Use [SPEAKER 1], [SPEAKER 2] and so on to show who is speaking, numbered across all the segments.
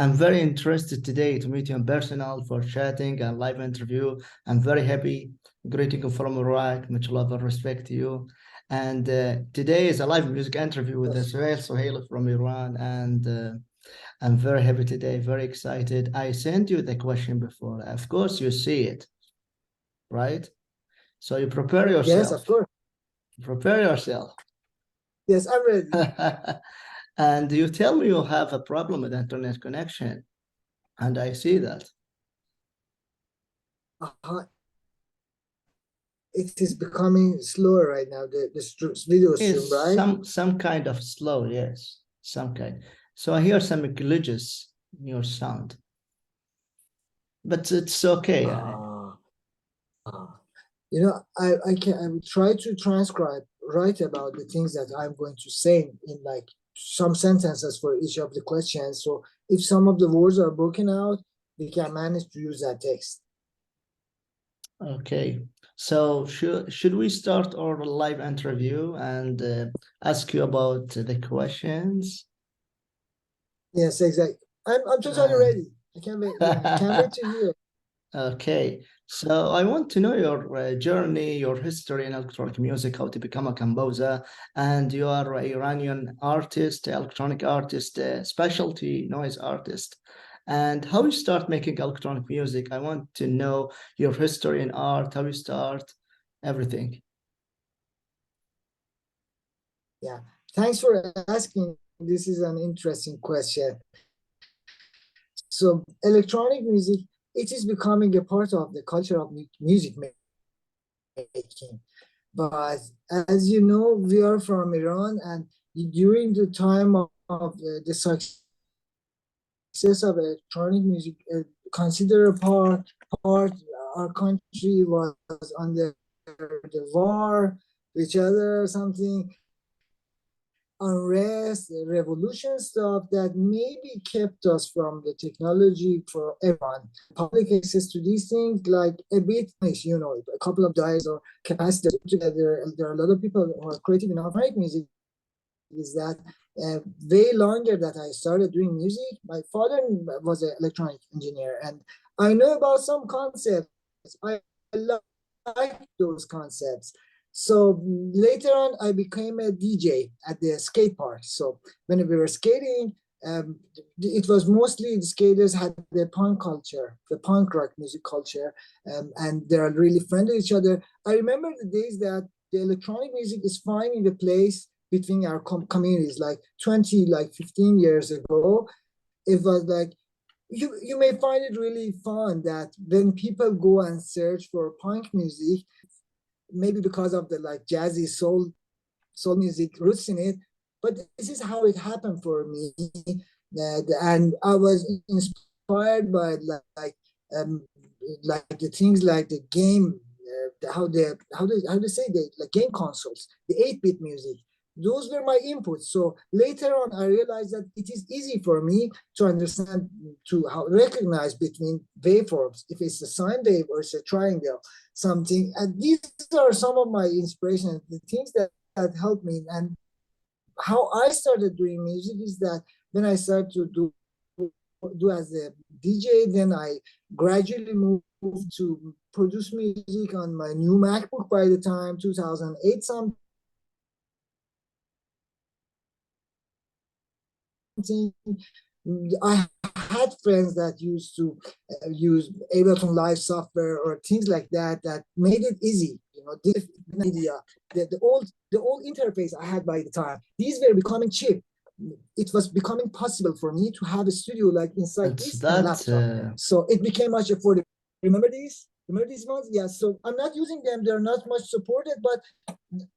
[SPEAKER 1] I'm very interested today to meet you in personal for chatting and live interview. I'm very happy. Greeting you from Iraq. Much love and respect to you. And today is a live music interview with Soheil Soheili from Iran. And I'm very happy today, very excited. I sent you the question before. Of course, you see it, right? So you prepare
[SPEAKER 2] Yes, of
[SPEAKER 1] yourself.
[SPEAKER 2] course.
[SPEAKER 1] Prepare yourself.
[SPEAKER 2] Yes, I'm ready.
[SPEAKER 1] And you tell me you have a problem with internet connection. And I see that.
[SPEAKER 2] Uh, it is becoming slower right now, the video stream,
[SPEAKER 1] Is
[SPEAKER 2] right?
[SPEAKER 1] some kind of slow, yes, some kind. So I hear some glitches in your sound, but it's okay. Yani.
[SPEAKER 2] Ah, ah. I will try to transcribe, write about the things that I'm going to say in like some sentences for each of the questions. So if some of the words are broken out, we can manage to use that text.
[SPEAKER 1] Okay. So should we start our live interview and ask you about the questions?
[SPEAKER 2] Yes, exactly. I'm totally
[SPEAKER 1] Uh,
[SPEAKER 2] ready. I can't wait. Yeah, I can't wait to hear.
[SPEAKER 1] Okay, so I want to know your journey, your history in electronic music, how to become a composer, and you are an Iranian artist, electronic artist, specialty noise artist, and how you start making electronic music. I want to know your history in art, how you start, everything.
[SPEAKER 2] Yeah. Thanks for asking. This is an interesting question. So electronic music, it is becoming a part of the culture of music making. But as you know, we are from Iran, and during the time of the success of electronic music, consider part our country was under the war, each other, something unrest, revolution stuff that maybe kept us from the technology for everyone. Public access to these things, like a bit, a couple of guys or capacity together. There are a lot of people who are creative enough to make music. Is that way longer that I started doing music? My father was an electronic engineer, and I know about some concepts. I like those concepts. So later on, I became a DJ at the skate park. So when we were skating, it was mostly the skaters had the punk culture, the punk rock music culture, and they're really friendly with each other. I remember the days that the electronic music is finding the place between our communities, like 20, like 15 years ago. It was like you may find it really fun that when people go and search for punk music, maybe because of the like jazzy soul music roots in it, but this is how it happened for me. And I was inspired by um, like the things like the game, how they say the like game consoles, the 8-bit music. Those were my inputs. So later on, I realized that it is easy for me to understand, to how recognize between waveforms, if it's a sine wave or it's a triangle, something. And these are some of my inspirations, the things that helped me. And how I started doing music is that when I started to do as a DJ, then I gradually moved to produce music on my new MacBook by the time 2008 something. I had friends that used to use Ableton Live software or things like that that made it easy. This media, the old interface I had by the time, these were becoming cheap. It was becoming possible for me to have a studio like inside
[SPEAKER 1] It's
[SPEAKER 2] this and a
[SPEAKER 1] that
[SPEAKER 2] laptop. So it became much affordable. Remember these? Remember these ones? Yeah. So I'm not using them. They're not much supported, but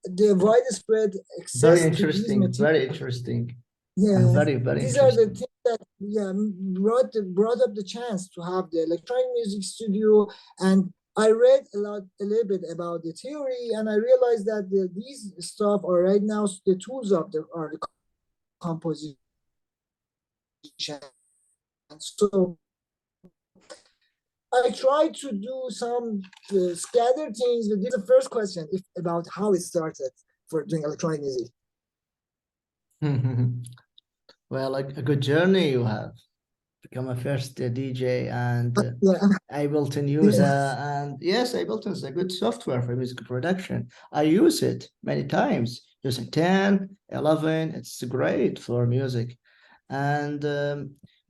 [SPEAKER 2] the widespread
[SPEAKER 1] very
[SPEAKER 2] access to these
[SPEAKER 1] interesting,
[SPEAKER 2] materials.
[SPEAKER 1] very interesting, and
[SPEAKER 2] Yeah,
[SPEAKER 1] very
[SPEAKER 2] these are the
[SPEAKER 1] interesting.
[SPEAKER 2] things that brought up the chance to have the electronic music studio. And I read a little bit about the theory, and I realized that these stuff are right now the tools of the composition. So I tried to do some scattered things. But this is the first question about how it started for doing electronic music.
[SPEAKER 1] Well, a good journey you have. become a first DJ and
[SPEAKER 2] Yeah,
[SPEAKER 1] Ableton user.
[SPEAKER 2] yeah.
[SPEAKER 1] And yes, Ableton is a good software for music production. I use it many times, using 10, 11. It's great for music. And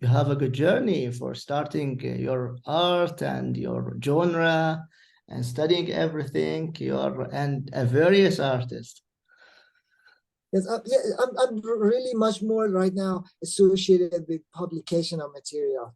[SPEAKER 1] you have a good journey for starting your art and your genre and studying everything. You're and a various artist.
[SPEAKER 2] Yes, yeah, I'm really much more right now associated with publication of material.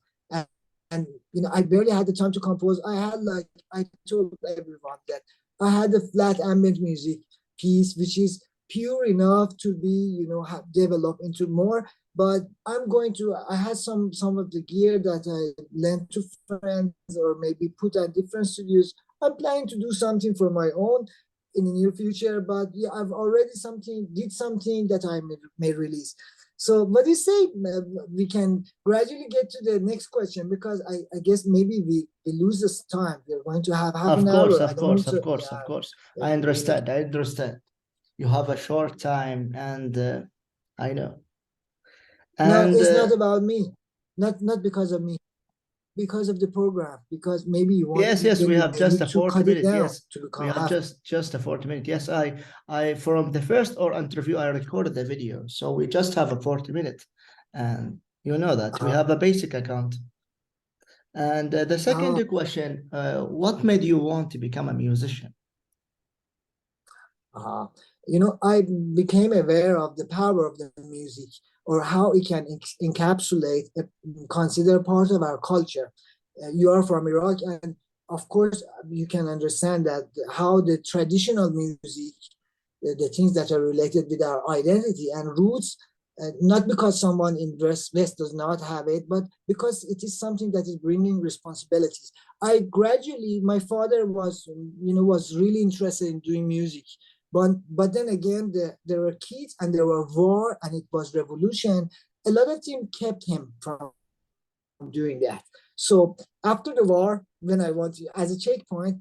[SPEAKER 2] And I barely had the time to compose. I had, like, I told everyone that I had a flat ambient music piece, which is pure enough to be, developed into more. But I had some of the gear that I lent to friends or maybe put at different studios. I'm planning to do something for my own in the near future, but yeah, I've already did something that I may release. So what do you say? We can gradually get to the next question, because I guess maybe we lose this time. We're going to have half an
[SPEAKER 1] Of course,
[SPEAKER 2] hour. I
[SPEAKER 1] of
[SPEAKER 2] don't
[SPEAKER 1] course,
[SPEAKER 2] want
[SPEAKER 1] of
[SPEAKER 2] to.
[SPEAKER 1] course, of
[SPEAKER 2] Yeah,
[SPEAKER 1] course. I
[SPEAKER 2] really.
[SPEAKER 1] understand. I understand. You have a short time, and I know.
[SPEAKER 2] No,
[SPEAKER 1] And
[SPEAKER 2] it's not about me. Not because of me. Because of the program. Because maybe you want
[SPEAKER 1] yes, yes,
[SPEAKER 2] then
[SPEAKER 1] we
[SPEAKER 2] you
[SPEAKER 1] have
[SPEAKER 2] may
[SPEAKER 1] just
[SPEAKER 2] need
[SPEAKER 1] a
[SPEAKER 2] to
[SPEAKER 1] 40
[SPEAKER 2] cut it
[SPEAKER 1] minute.
[SPEAKER 2] down
[SPEAKER 1] Yes,
[SPEAKER 2] to
[SPEAKER 1] we
[SPEAKER 2] become
[SPEAKER 1] have
[SPEAKER 2] half.
[SPEAKER 1] just a 40 minute. Yes, I from the first or interview I recorded the video, so we just have a 40 minute, and you know that we
[SPEAKER 2] Uh,
[SPEAKER 1] have a basic account. And the second
[SPEAKER 2] uh,
[SPEAKER 1] question, what made you want to become a musician?
[SPEAKER 2] uh, I became aware of the power of the music, or how it can encapsulate, consider part of our culture. You are from Iraq, and of course, you can understand that how the traditional music, the things that are related with our identity and roots, not because someone in West does not have it, but because it is something that is bringing responsibilities. My father was really interested in doing music, but then again, there were kids and there were war and it was revolution. A lot of things kept him from doing that. So after the war, when I wanted, as a checkpoint,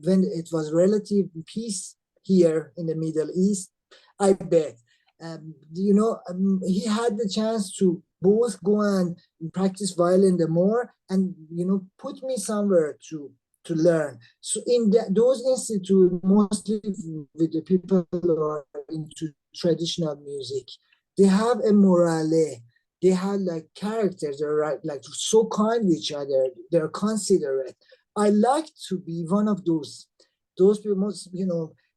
[SPEAKER 2] when it was relative peace here in the Middle East, I bet, he had the chance to both go and practice violin the more, and put me somewhere to learn. So in those institutes, mostly with the people who are into traditional music, they have a morale. They have like characters. They're like so kind with each other. They're considerate. I like to be one of those people, most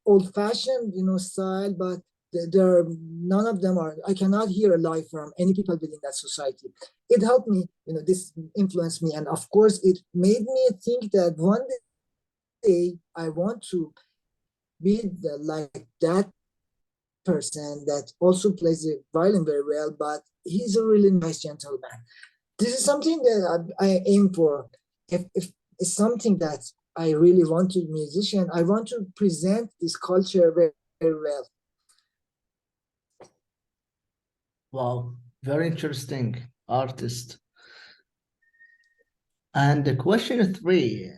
[SPEAKER 2] old-fashioned style, but there are none of them are. I cannot hear a lie from any people within that society. It helped me. This influenced me, and of course, it made me think that one day I want to be like that person that also plays the violin very well, but he's a really nice gentleman. This is something that I aim for. If it's something that I really want to be a musician, I want to present this culture very, very well.
[SPEAKER 1] Wow, very interesting artist. And the question three,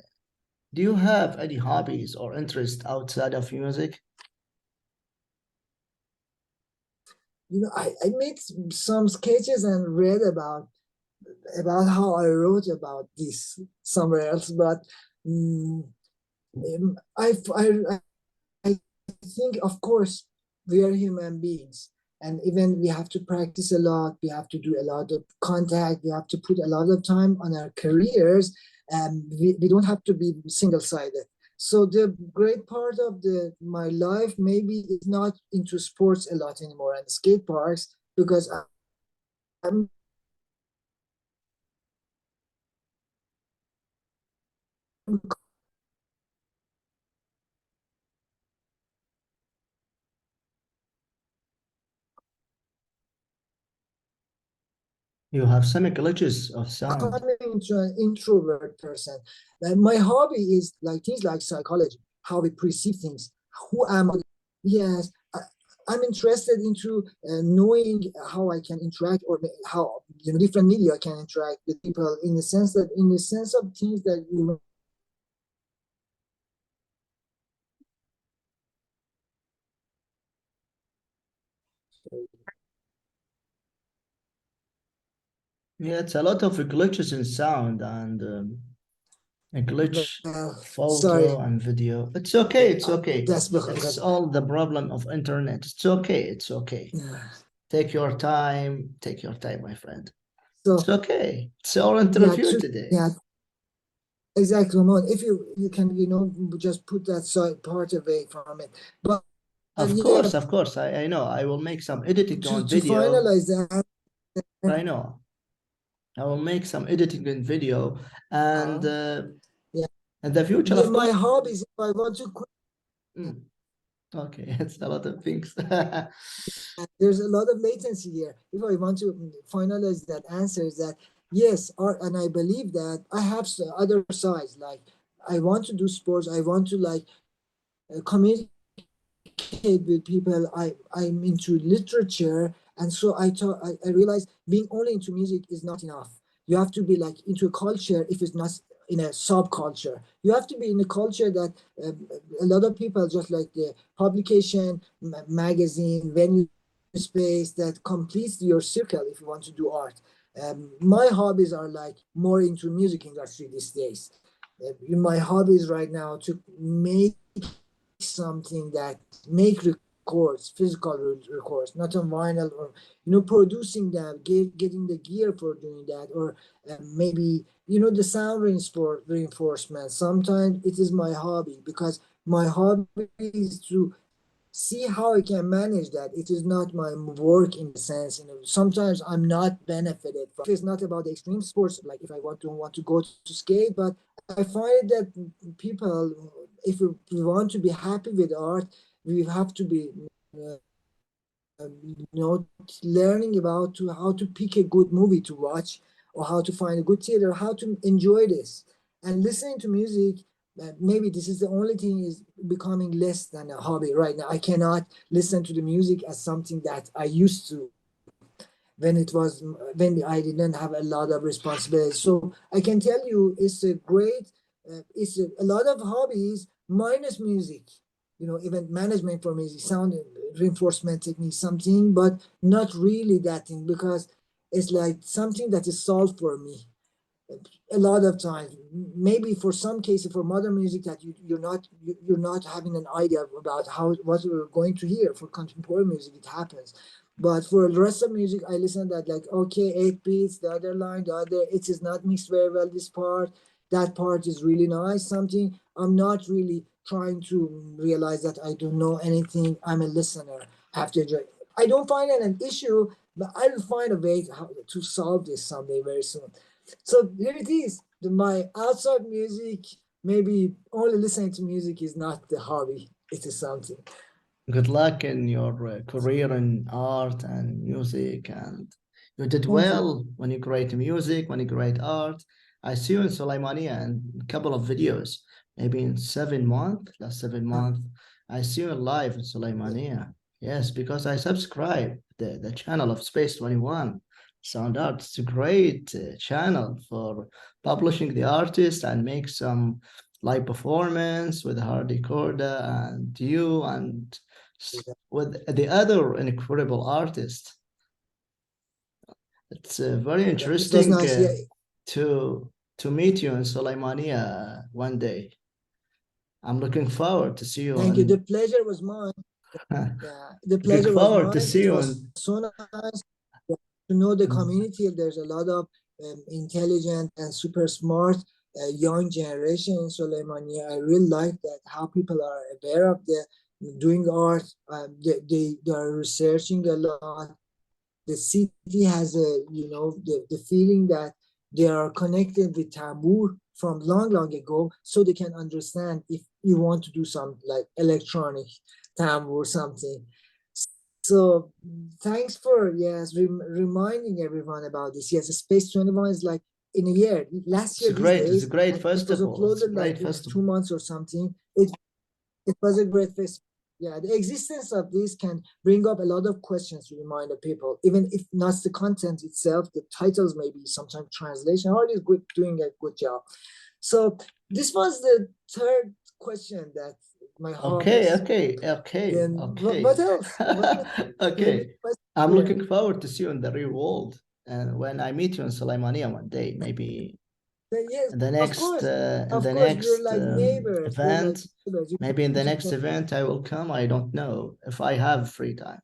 [SPEAKER 1] do you have any hobbies or interests outside of music?
[SPEAKER 2] I made some sketches and read about how I wrote about this somewhere else, but um, I think, of course, we are human beings, and even we have to practice a lot. We have to do a lot of contact. We have to put a lot of time on our careers, and we don't have to be single-sided. So the great part of my life maybe is not into sports a lot anymore and skate parks, because I'm
[SPEAKER 1] You have some glitches of sound.
[SPEAKER 2] coming into an introvert person. My hobby is like things like psychology, how we perceive things. Who am I? Yes, I'm interested into knowing how I can interact, or how different media can interact with people, in the sense of things that
[SPEAKER 1] Yeah, it's a lot of glitches in sound and a glitch
[SPEAKER 2] Well,
[SPEAKER 1] photo
[SPEAKER 2] sorry,
[SPEAKER 1] and video. It's okay, it's okay.
[SPEAKER 2] that's
[SPEAKER 1] It's
[SPEAKER 2] because
[SPEAKER 1] all the problem of internet. It's okay, it's okay. Take your time, my friend. It's
[SPEAKER 2] so
[SPEAKER 1] okay. It's our
[SPEAKER 2] yeah,
[SPEAKER 1] interview today.
[SPEAKER 2] yeah, exactly, Ramon. If you can, just put that side part away from it. But yeah,
[SPEAKER 1] Of course, I know. I will make some editing on
[SPEAKER 2] to
[SPEAKER 1] video.
[SPEAKER 2] finalize that,
[SPEAKER 1] I know. I will make some editing in video and
[SPEAKER 2] uh, yeah,
[SPEAKER 1] in the future,
[SPEAKER 2] yeah,
[SPEAKER 1] of
[SPEAKER 2] my
[SPEAKER 1] course.
[SPEAKER 2] hobbies. If I want to quit,
[SPEAKER 1] Mm, okay, it's a lot of things.
[SPEAKER 2] there's a lot of latency here. If I want to finalize that answer, is that yes, and I believe that I have other sides. Like I want to do sports. I want to like communicate with people. I'm into literature, and so I realized being only into music is not enough. You have to be like into a culture. If it's not in a subculture, you have to be in a culture that a lot of people just like the publication, magazine, venue space that completes your circle if you want to do art. My hobbies are like more into music industry these days. My hobbies right now to make something that make records, physical records, not on vinyl, or producing them, getting the gear for doing that, or maybe the sound reinforcement. Sometimes it is my hobby because my hobby is to see how I can manage that. It is not my work in the sense, sometimes I'm not benefited from. It's not about the extreme sports, like if I want to go to skate, but I find that people, if we want to be happy with art, we have to be, uh, you know, learning about how to pick a good movie to watch, or how to find a good theater, how to enjoy this, and listening to music. Maybe this is the only thing is becoming less than a hobby right now. I cannot listen to the music as something that I used to when I didn't have a lot of responsibilities. So I can tell you, it's a great, a lot of hobbies minus music. Event management for music, sound reinforcement technique, something, but not really that thing because it's like something that is solved for me a lot of times. Maybe for some cases for modern music that you're not having an idea about what we're going to hear. For contemporary music it happens, but for the rest of music I listen that like, okay, 8 beats, the other line, the other, it is not mixed very well, this part, that part is really nice, something. I'm not really trying to realize that I don't know anything. I'm a listener. After I don't find it an issue, but I'll find a way to solve this someday very soon. So here it is. My outside music, maybe only listening to music is not the hobby. It is something.
[SPEAKER 1] Good luck in your career in art and music, and you did
[SPEAKER 2] Thank you.
[SPEAKER 1] well when you create music, when you create art. I see you in Sulaimania in a couple of videos, maybe in 7 months, last seven
[SPEAKER 2] Uh,
[SPEAKER 1] months. I see you live in
[SPEAKER 2] yeah.
[SPEAKER 1] Sulaimania. Yes, because I subscribe the channel of Space 21 Sound Art. It's a great channel for publishing the artist and make some live performance with Hardy Korda and you and with the other incredible artist. It's very
[SPEAKER 2] It was
[SPEAKER 1] interesting
[SPEAKER 2] nice. Yeah.
[SPEAKER 1] to meet you in Sulaimania one day. I'm looking forward to see you
[SPEAKER 2] Thank you. The
[SPEAKER 1] and
[SPEAKER 2] pleasure was mine. Yeah. The
[SPEAKER 1] looking
[SPEAKER 2] pleasure was
[SPEAKER 1] forward to
[SPEAKER 2] mine.
[SPEAKER 1] see
[SPEAKER 2] It
[SPEAKER 1] you
[SPEAKER 2] was
[SPEAKER 1] in
[SPEAKER 2] so nice to know the community. There's a lot of intelligent and super smart young generation in Soleimania. I really like that how people are aware of the doing art. They are researching a lot. The city has the feeling that they are connected with Tambour from long ago, so they can understand if you want to do some like electronic Tambour something. So thanks for reminding everyone about this. Yes, Space 21 is like in a year. Last
[SPEAKER 1] it's
[SPEAKER 2] year
[SPEAKER 1] a
[SPEAKER 2] these
[SPEAKER 1] great, it's a
[SPEAKER 2] days,
[SPEAKER 1] great
[SPEAKER 2] and it was
[SPEAKER 1] festival. It's a
[SPEAKER 2] uploaded like
[SPEAKER 1] great
[SPEAKER 2] in
[SPEAKER 1] festival.
[SPEAKER 2] 2 months or something. It was a great festival. Yeah, the existence of this can bring up a lot of questions to remind the people, even if not the content itself, the titles maybe sometimes translation. Hardy is doing a good job. So this was the third question that my
[SPEAKER 1] Okay,
[SPEAKER 2] hobbies.
[SPEAKER 1] okay, okay,
[SPEAKER 2] Then what
[SPEAKER 1] okay.
[SPEAKER 2] else? What
[SPEAKER 1] Okay. I'm
[SPEAKER 2] yeah.
[SPEAKER 1] looking forward to see you in the real world. when I meet you in Sulaimania one day, maybe
[SPEAKER 2] Yes,
[SPEAKER 1] in the next
[SPEAKER 2] we're like neighbors. We're like
[SPEAKER 1] event,
[SPEAKER 2] neighbors.
[SPEAKER 1] maybe in the next event I will come. I don't know if I have free time.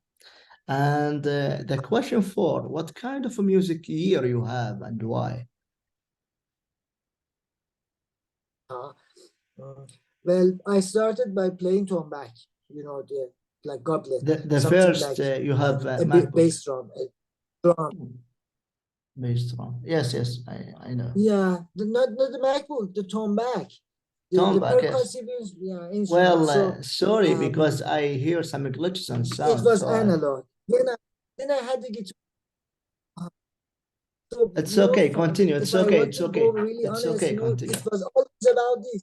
[SPEAKER 1] And the question four, what kind of a music ear you have and why?
[SPEAKER 2] Uh, mm, well, I started by playing tombak, the like goblet,
[SPEAKER 1] The
[SPEAKER 2] something
[SPEAKER 1] first you
[SPEAKER 2] like
[SPEAKER 1] have
[SPEAKER 2] a
[SPEAKER 1] MacBook.
[SPEAKER 2] bass drum, a drum.
[SPEAKER 1] Based on. Yes, yes, I know.
[SPEAKER 2] Yeah, not the MacBook, the tombak, the
[SPEAKER 1] Tombak, yes.
[SPEAKER 2] percussive instrument.
[SPEAKER 1] Well,
[SPEAKER 2] So
[SPEAKER 1] sorry, because
[SPEAKER 2] um,
[SPEAKER 1] I hear some glitches and
[SPEAKER 2] it
[SPEAKER 1] sound,
[SPEAKER 2] was
[SPEAKER 1] so I.
[SPEAKER 2] analog. Then I had the guitar. So,
[SPEAKER 1] It's okay, continue.
[SPEAKER 2] if
[SPEAKER 1] It's
[SPEAKER 2] I
[SPEAKER 1] okay,
[SPEAKER 2] want
[SPEAKER 1] it's
[SPEAKER 2] to go
[SPEAKER 1] okay.
[SPEAKER 2] really
[SPEAKER 1] It's
[SPEAKER 2] honest,
[SPEAKER 1] okay,
[SPEAKER 2] it
[SPEAKER 1] continue.
[SPEAKER 2] was always about this.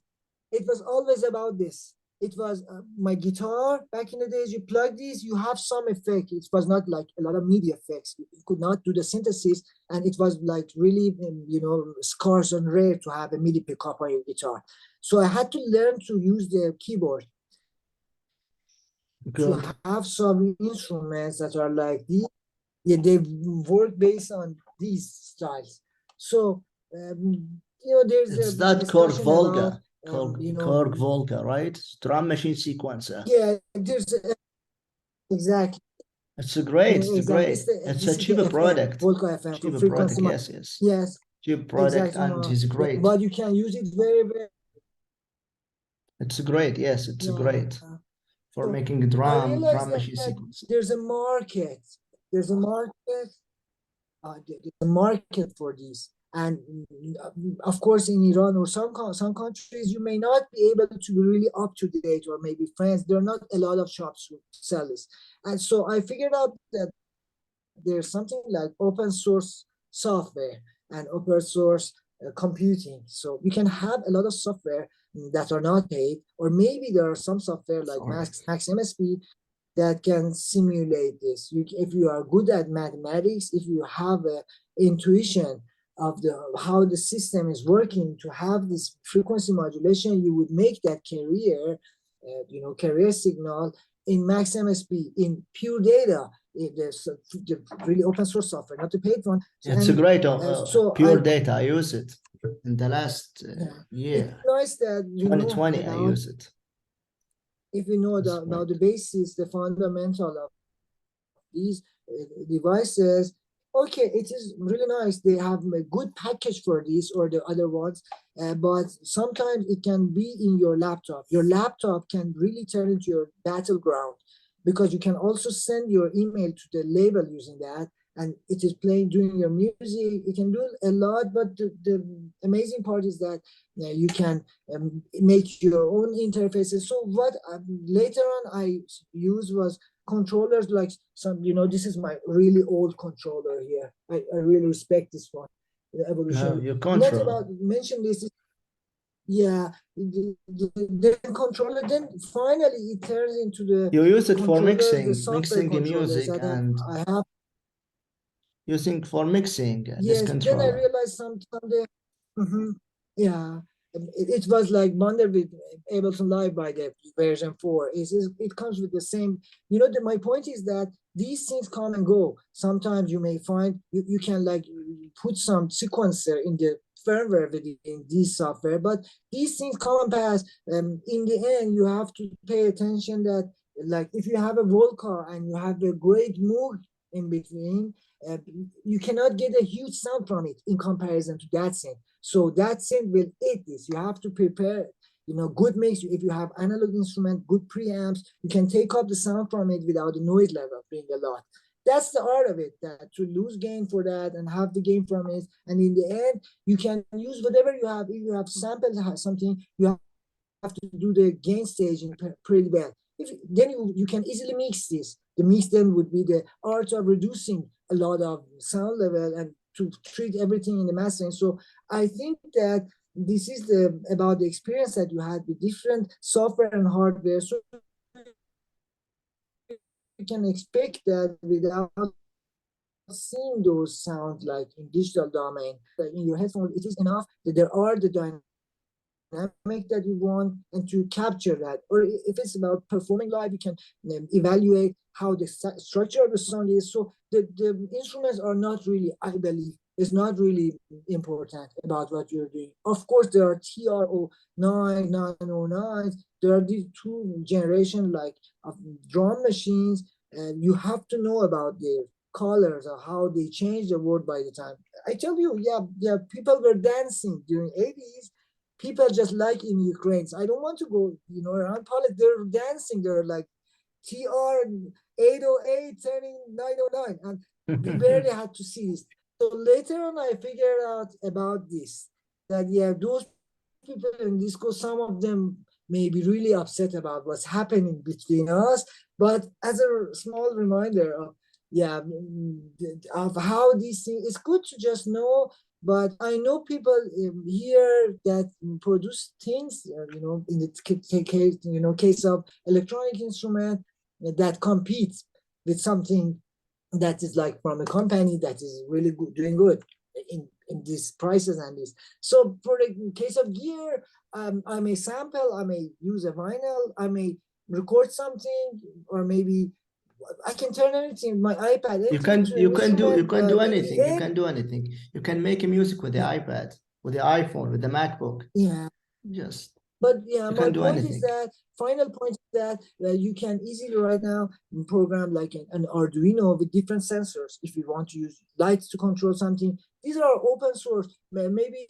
[SPEAKER 2] It was always about this. It was my guitar back in the days. You plug these, you have some effect. It was not like a lot of MIDI effects. You could not do the synthesis, and it was like really, scarce and rare to have a MIDI pickup on your guitar. So I had to learn to use the keyboard to
[SPEAKER 1] Good.
[SPEAKER 2] have some instruments that are like these. Yeah, they work based on these styles. So there's
[SPEAKER 1] It's
[SPEAKER 2] a
[SPEAKER 1] that Korg
[SPEAKER 2] discussion about
[SPEAKER 1] Volga, Korg Volga, right? Drum machine sequencer.
[SPEAKER 2] yeah, there's exactly
[SPEAKER 1] It's a great, it's
[SPEAKER 2] exactly.
[SPEAKER 1] great. It's a
[SPEAKER 2] This is the
[SPEAKER 1] cheaper
[SPEAKER 2] FM
[SPEAKER 1] product.
[SPEAKER 2] Volca FM for
[SPEAKER 1] Cheaper
[SPEAKER 2] frequency.
[SPEAKER 1] product, yes, yes.
[SPEAKER 2] Yes,
[SPEAKER 1] Cheap product
[SPEAKER 2] exactly.
[SPEAKER 1] and he's great.
[SPEAKER 2] But you can use it very very
[SPEAKER 1] It's great, yes, it's
[SPEAKER 2] yeah.
[SPEAKER 1] great for
[SPEAKER 2] So
[SPEAKER 1] making
[SPEAKER 2] I
[SPEAKER 1] drum
[SPEAKER 2] realized
[SPEAKER 1] machine
[SPEAKER 2] that
[SPEAKER 1] sequencer.
[SPEAKER 2] there's a market. There's a market the market for these. And of course, in Iran or some countries, you may not be able to be really up to date, or maybe France. There are not a lot of shops who sell this. And so I figured out that there's something like open source software and open source computing. So you can have a lot of software that are not paid, or maybe there are some software like
[SPEAKER 1] Sorry.
[SPEAKER 2] Max MSP that can simulate this. If you are good at mathematics, if you have a intuition of how the system is working to have this frequency modulation, you would make that career signal in Max MSP, in pure data. There's the really open source software, not the paid one.
[SPEAKER 1] It's a great
[SPEAKER 2] So
[SPEAKER 1] pure data. I use it in the last
[SPEAKER 2] it's
[SPEAKER 1] year,
[SPEAKER 2] nice that
[SPEAKER 1] 2020. I
[SPEAKER 2] about
[SPEAKER 1] use it.
[SPEAKER 2] if you know
[SPEAKER 1] It's
[SPEAKER 2] about
[SPEAKER 1] great.
[SPEAKER 2] the basis, the fundamental of these devices. Okay, it is really nice. They have a good package for these or the other ones, but sometimes it can be in your laptop. Your laptop can really turn into your battleground, because you can also send your email to the label using that, and it is playing, doing your music. It can do a lot, but the amazing part is that you can make your own interfaces. So what later on I used was controllers, like this is my really old controller here. I really respect this one, the
[SPEAKER 1] No,
[SPEAKER 2] evolution.
[SPEAKER 1] your
[SPEAKER 2] Not
[SPEAKER 1] control.
[SPEAKER 2] about mention this. Yeah, the controller. Then finally it turns into the
[SPEAKER 1] You use it for
[SPEAKER 2] controllers, the software
[SPEAKER 1] mixing the
[SPEAKER 2] controllers
[SPEAKER 1] music
[SPEAKER 2] that
[SPEAKER 1] and
[SPEAKER 2] I have.
[SPEAKER 1] using for mixing this
[SPEAKER 2] Yes, then I
[SPEAKER 1] controller.
[SPEAKER 2] realized someday, yeah, it was like bundled with Ableton Live by the version 4. It comes with the same, my point is that these things come and go. Sometimes you may find you can like put some sequencer in the firmware within this software, but these things come and pass. In the end, you have to pay attention that, like, if you have a Volca and you have a great Moog in between, uh, you cannot get a huge sound from it in comparison to that synth. So that synth will eat this. You have to prepare, good mix. If you have analog instrument, good preamps, you can take up the sound from it without the noise level being a lot. That's the art of it, that to lose gain for that and have the gain from it. And in the end, you can use whatever you have. If you have samples, something, you have to do the gain staging pretty well. Then you can easily mix this. The mix then would be the art of reducing a lot of sound level and to treat everything in the mastering. So I think that this is about the experience that you had with different software and hardware. So you can expect that without seeing those sounds like in digital domain, like in your headphones, it is enough that there are the dynamic that you want and to capture that. Or if it's about performing live, you can evaluate how the structure of the song is. So the instruments are not really, I believe, it's not really important about what you're doing. Of course, there are TRO 909. There are these two generation like of drum machines, and you have to know about their colors or how they change the word by the time. I tell you, yeah, people were dancing during 80s. People just like in Ukraine. So I don't want to go, around politics. They're dancing. They're like TR 808 turning 909. And we barely had to see this. So later on, I figured out about this, that yeah, those people in disco, some of them may be really upset about what's happening between us. But as a small reminder of, yeah, of how these things, it's good to just know. But I know people here that produce things, in the case, case of electronic instrument that competes with something that is like from a company that is really good, doing good in these prices and this. So for the case of gear, I may sample, I may use a vinyl, I may record something, or maybe I can turn anything, my iPad,
[SPEAKER 1] You
[SPEAKER 2] anything
[SPEAKER 1] can
[SPEAKER 2] into
[SPEAKER 1] you
[SPEAKER 2] an
[SPEAKER 1] can do you
[SPEAKER 2] instrument.
[SPEAKER 1] can do
[SPEAKER 2] In the
[SPEAKER 1] anything. You
[SPEAKER 2] end,
[SPEAKER 1] can do anything. You can make music with the
[SPEAKER 2] yeah,
[SPEAKER 1] iPad, with the iPhone, with the MacBook.
[SPEAKER 2] yeah.
[SPEAKER 1] Just
[SPEAKER 2] But yeah,
[SPEAKER 1] you
[SPEAKER 2] my
[SPEAKER 1] can do
[SPEAKER 2] point is
[SPEAKER 1] anything.
[SPEAKER 2] that final point is that you can easily right now program like an Arduino with different sensors. If you want to use lights to control something, these are open source. Maybe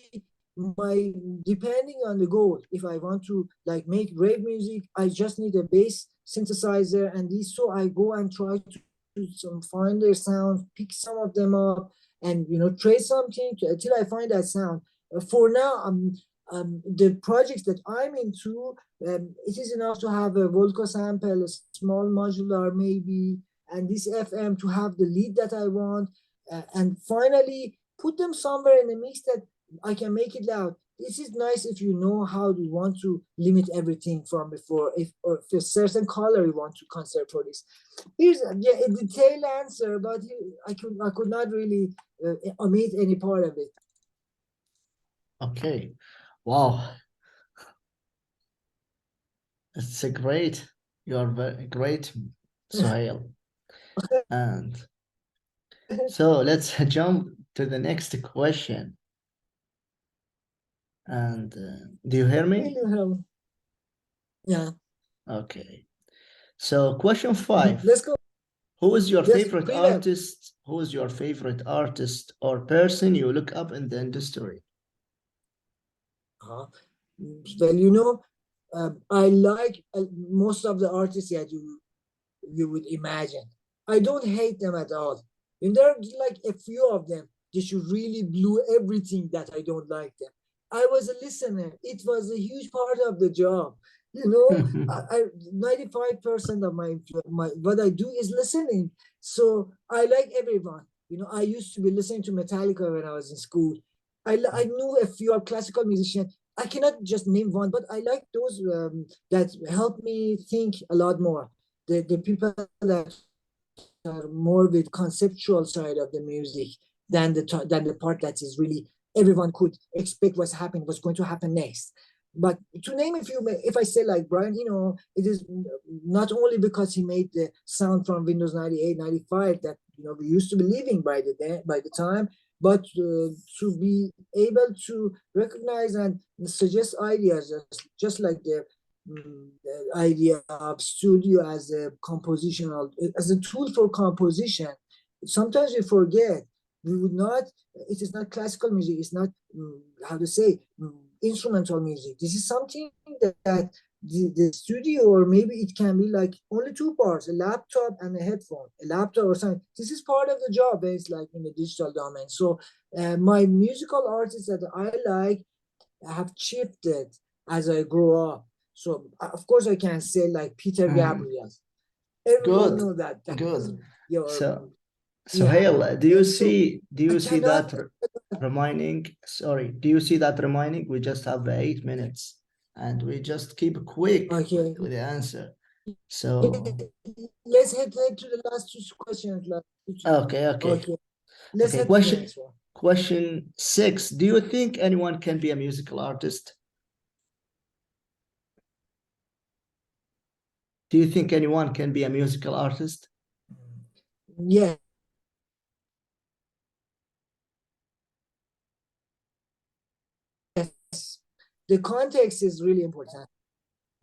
[SPEAKER 2] my depending on the goal. If I want to like make rave music, I just need a bass synthesizer and these. So I go and try to find their sound, pick some of them up, and trace something until I find that sound. For now, the projects that I'm into, it is enough to have a Volco sample, a small modular maybe, and this FM to have the lead that I want, and finally put them somewhere in a mix that I can make it loud. This is nice if you know how you want to limit everything from before, if a certain color you want to consider for this. Here's a detailed answer, but I could not really omit any part of it.
[SPEAKER 1] Okay. Wow. It's a great. You are very great, Sohail. And so let's jump to the next question. And do you hear me?
[SPEAKER 2] Yeah.
[SPEAKER 1] Okay. So question 5.
[SPEAKER 2] Let's go.
[SPEAKER 1] Who is your
[SPEAKER 2] Yes,
[SPEAKER 1] favorite
[SPEAKER 2] pre-lab.
[SPEAKER 1] artist? Who is your favorite artist or person you look up in the industry?
[SPEAKER 2] Uh-huh. Well, I like most of the artists that you would imagine. I don't hate them at all. And there are like a few of them that you really blew everything that I don't like them. I was a listener. It was a huge part of the job. 95% of my what I do is listening. So I like everyone. I used to be listening to Metallica when I was in school. I knew a few classical musicians. I cannot just name one, but I like those that help me think a lot more. The people that are more with conceptual side of the music than the part that is really everyone could expect what's going to happen next. But to name a few, if I say like Brian Eno, it is not only because he made the sound from Windows 98, 95 that we used to be living by the time, but to be able to recognize and suggest ideas, just like the idea of studio as a compositional, as a tool for composition. Sometimes we forget. We would not. It is not classical music. It's not how to say instrumental music. This is something that the studio, or maybe it can be like only two parts: a laptop and a headphone, a laptop or something. This is part of the job. It's like in the digital domain. So my musical artists that I like have shifted as I grow up. So of course I can say like Peter Gabriel. Everyone
[SPEAKER 1] Good,
[SPEAKER 2] know that. That is
[SPEAKER 1] good.
[SPEAKER 2] your
[SPEAKER 1] So,
[SPEAKER 2] yeah.
[SPEAKER 1] Sohail,
[SPEAKER 2] So
[SPEAKER 1] do
[SPEAKER 2] I
[SPEAKER 1] you see
[SPEAKER 2] cannot.
[SPEAKER 1] that remaining? Sorry, do you see that remaining? We just have 8 minutes, and we just keep quick
[SPEAKER 2] Okay.
[SPEAKER 1] with the answer. So,
[SPEAKER 2] Let's head to the last two questions.
[SPEAKER 1] okay.
[SPEAKER 2] Okay. Let's
[SPEAKER 1] Okay,
[SPEAKER 2] head to the next one.
[SPEAKER 1] question 6. Do you think anyone can be a musical artist? Do you think anyone can be a musical artist?
[SPEAKER 2] Yes, the context is really important.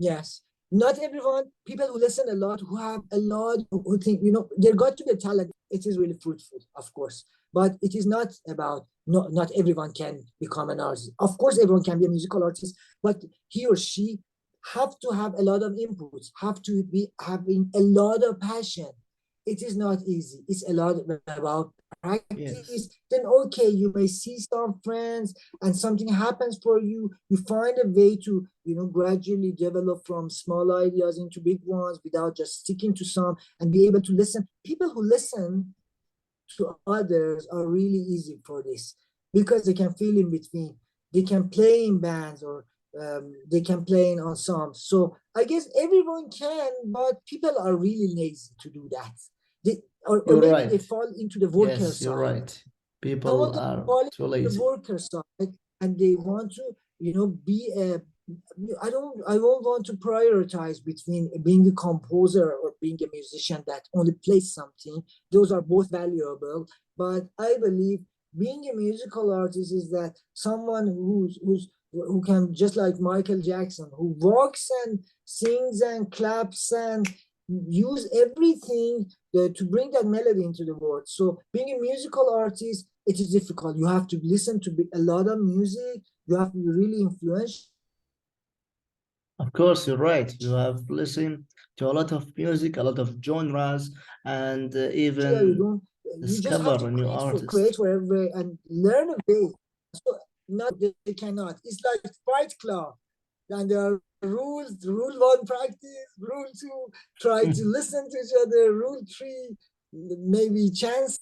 [SPEAKER 2] Yes. Not everyone, people who listen a lot, who have a lot, who think, there got to be a talent. It is really fruitful, of course. But it is not about, not everyone can become an artist. Of course, everyone can be a musical artist, but he or she have to have a lot of inputs, have to be having a lot of passion. It is not easy. It's a lot about practice.
[SPEAKER 1] Yes.
[SPEAKER 2] Then, okay, you may see some friends and something happens for you. You find a way to, gradually develop from small ideas into big ones without just sticking to some and be able to listen. People who listen to others are really easy for this because they can feel in between. They can play in bands or they can play in ensembles. So I guess everyone can, but people are really lazy to do that. They, or
[SPEAKER 1] You're
[SPEAKER 2] maybe they
[SPEAKER 1] right.
[SPEAKER 2] fall into the worker
[SPEAKER 1] Yes, you're
[SPEAKER 2] side.
[SPEAKER 1] right. People
[SPEAKER 2] Someone to
[SPEAKER 1] are
[SPEAKER 2] fall
[SPEAKER 1] too
[SPEAKER 2] into the
[SPEAKER 1] lazy.
[SPEAKER 2] worker side and they want to, be a I don't want to prioritize between being a composer or being a musician that only plays something. Those are both valuable, but I believe being a musical artist is that someone who can, just like Michael Jackson, who walks and sings and claps and use everything to bring that melody into the world. So being a musical artist, it is difficult. You have to listen to a lot of music. You have to be really influential.
[SPEAKER 1] Of course, you're right. You have listened to a lot of music, a lot of genres, and
[SPEAKER 2] You
[SPEAKER 1] even
[SPEAKER 2] don't. You just have
[SPEAKER 1] discover
[SPEAKER 2] to
[SPEAKER 1] a new
[SPEAKER 2] create
[SPEAKER 1] artist.
[SPEAKER 2] wherever and learn a way. So not they cannot. It's like Fight Club, and there are rules. Rule one, practice. Rule two, try to listen to each other. Rule three, maybe chances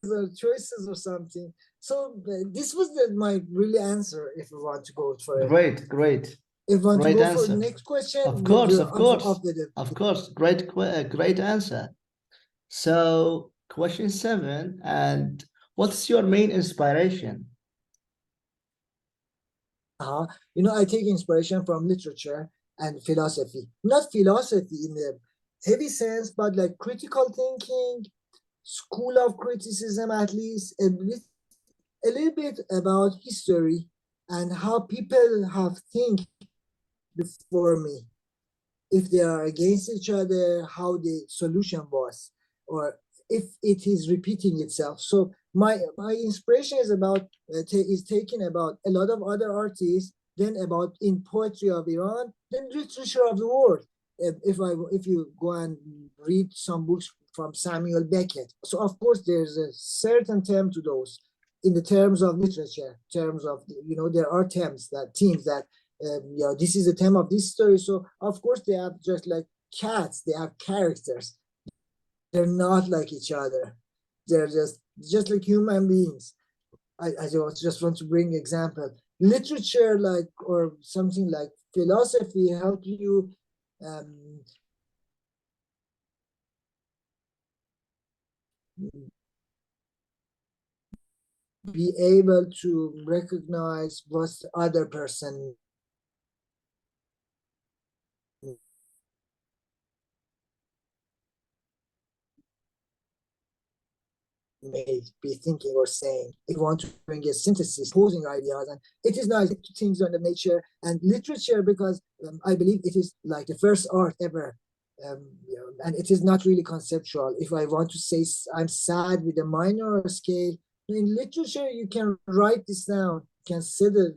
[SPEAKER 2] or choices or something. So this was my really answer. If we want to go for it,
[SPEAKER 1] Great, great,
[SPEAKER 2] if we want to
[SPEAKER 1] great
[SPEAKER 2] go for the
[SPEAKER 1] answer.
[SPEAKER 2] next question,
[SPEAKER 1] Of course, of course,
[SPEAKER 2] of the
[SPEAKER 1] of course. Great answer. So, question 7, and what's your main inspiration?
[SPEAKER 2] I take inspiration from literature and philosophy. Not philosophy in the heavy sense, but like critical thinking, school of criticism, at least a little bit about history and how people have think before me. If they are against each other, how the solution was, or if it is repeating itself. So my inspiration is about is taken about a lot of other artists, then about in poetry of Iran, then literature of the world. If you go and read some books from Samuel Beckett, so of course there's a certain term to those. In the terms of literature, terms of there are themes that this is the theme of this story. So of course they have, just like cats, they have characters. They're not like each other. They're just like human beings. I just want to bring example. Literature, like, or something like philosophy, help you um, be able to recognize what the other person may be thinking or saying. If you want to bring a synthesis, posing ideas, and it is nice to things on the nature and literature because I believe it is like the first art ever. And it is not really conceptual. If I want to say I'm sad with a minor scale, in literature you can write this down, you can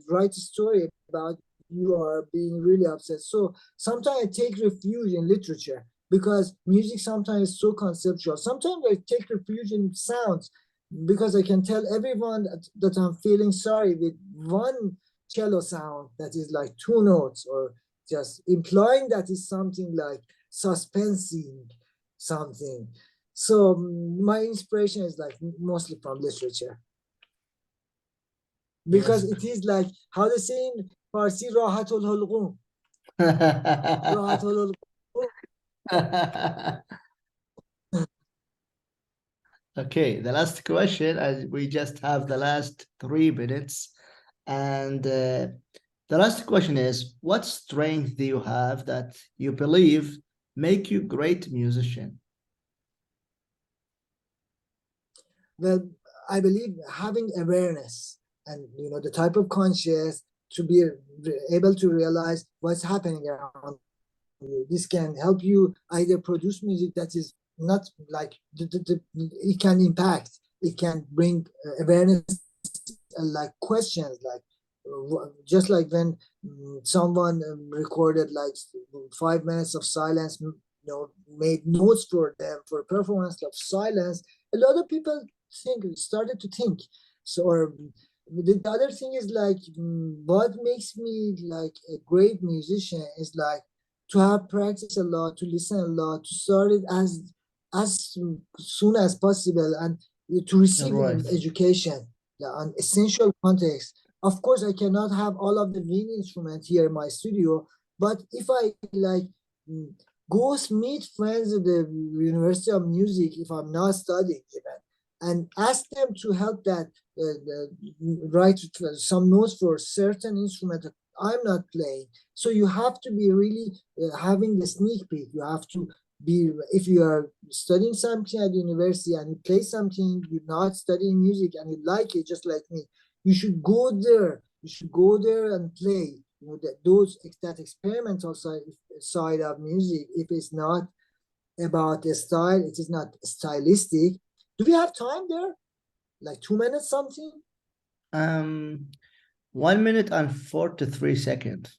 [SPEAKER 2] write a story about you are being really upset. So sometimes I take refuge in literature because music sometimes is so conceptual. Sometimes I take refuge in sounds because I can tell everyone that I'm feeling sorry with one cello sound that is like two notes, or just implying that is something like suspensing something. So my inspiration is like mostly from literature because
[SPEAKER 1] Yes.
[SPEAKER 2] it is like how they say in Farsi, راحت الحلقوم. راحت الحلقوم.
[SPEAKER 1] Okay, the last question, as we just have the last 3 minutes, and The last question is, what strength do you have that you believe make you great musician?
[SPEAKER 2] Well, I believe having awareness and the type of conscious to be able to realize what's happening around you. This can help you either produce music that is not like it can impact, it can bring awareness, like questions, like just like when someone recorded like 5 minutes of silence, made notes for them for performance of silence. A lot of people started to think. So, or the other thing is like what makes me like a great musician is like to have practice a lot, to listen a lot, to start it as soon as possible, and to receive
[SPEAKER 1] Right.
[SPEAKER 2] education, on essential context. Of course, I cannot have all of the wind instrument here in my studio, but if I like go meet friends at the University of Music, if I'm not studying even, and ask them to help that write some notes for certain instrument that I'm not playing. So you have to be really having the sneak peek. You have to be, if you are studying something at university and you play something, you're not studying music and you like it, just like me, you should go there. You should go there and play. That experimental side of music, if it's not about the style, it is not stylistic. Do we have time there? Like 2 minutes something?
[SPEAKER 1] 1 minute and 43 seconds.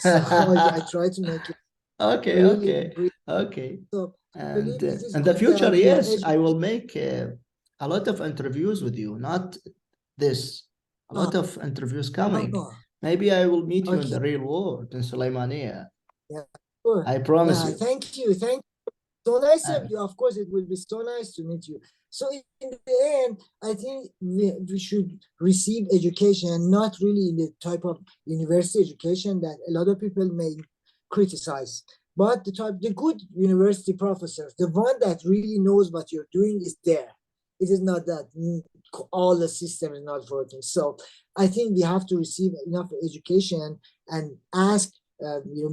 [SPEAKER 2] So I try to make it
[SPEAKER 1] Okay,
[SPEAKER 2] really
[SPEAKER 1] okay,
[SPEAKER 2] brief.
[SPEAKER 1] okay.
[SPEAKER 2] So I
[SPEAKER 1] And
[SPEAKER 2] believe it is
[SPEAKER 1] in the
[SPEAKER 2] good
[SPEAKER 1] future,
[SPEAKER 2] that we are
[SPEAKER 1] yes, I
[SPEAKER 2] educated.
[SPEAKER 1] will make a lot of interviews with you, not this, a
[SPEAKER 2] Ah,
[SPEAKER 1] lot of interviews coming.
[SPEAKER 2] ah,
[SPEAKER 1] Maybe I will meet you in
[SPEAKER 2] okay.
[SPEAKER 1] the real world in Sulaimania.
[SPEAKER 2] Yeah, sure.
[SPEAKER 1] I promise
[SPEAKER 2] Yeah,
[SPEAKER 1] you.
[SPEAKER 2] thank you. Thank you. So nice of
[SPEAKER 1] And
[SPEAKER 2] you. Of course, it will be so nice to meet you. So in the end, I think we should receive education, not really in the type of university education that a lot of people may criticize, but the good university professors, the one that really knows what you're doing is there. It is not that all the system is not working. So I think we have to receive enough education and ask,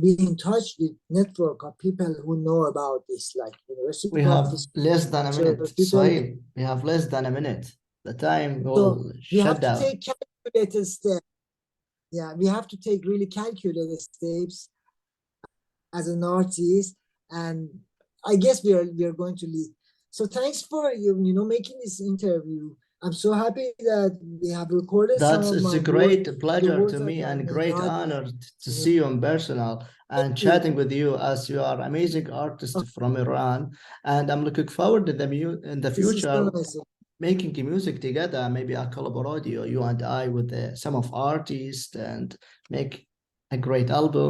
[SPEAKER 2] be in touch with network of people who know about this, like university
[SPEAKER 1] we have
[SPEAKER 2] professors,
[SPEAKER 1] less than a minute,
[SPEAKER 2] people.
[SPEAKER 1] Soheil. We have less than a minute. The time
[SPEAKER 2] So
[SPEAKER 1] will
[SPEAKER 2] we
[SPEAKER 1] shut
[SPEAKER 2] have to
[SPEAKER 1] down.
[SPEAKER 2] take calculated steps. Yeah, we have to take really calculated steps as an artist, and I guess we are going to lead. So thanks for making this interview. I'm so happy that we have recorded some of
[SPEAKER 1] It's
[SPEAKER 2] my
[SPEAKER 1] a
[SPEAKER 2] words,
[SPEAKER 1] great
[SPEAKER 2] the
[SPEAKER 1] pleasure
[SPEAKER 2] words
[SPEAKER 1] to
[SPEAKER 2] that
[SPEAKER 1] me
[SPEAKER 2] I
[SPEAKER 1] and
[SPEAKER 2] may
[SPEAKER 1] great
[SPEAKER 2] not
[SPEAKER 1] honor to
[SPEAKER 2] you know,
[SPEAKER 1] see you in personal
[SPEAKER 2] thank
[SPEAKER 1] and
[SPEAKER 2] you.
[SPEAKER 1] chatting with you as you are amazing artist from Iran. And I'm looking forward to in the
[SPEAKER 2] This is so
[SPEAKER 1] future
[SPEAKER 2] nice.
[SPEAKER 1] making music together, maybe a collaboration, you and I with some of artists and make a great album.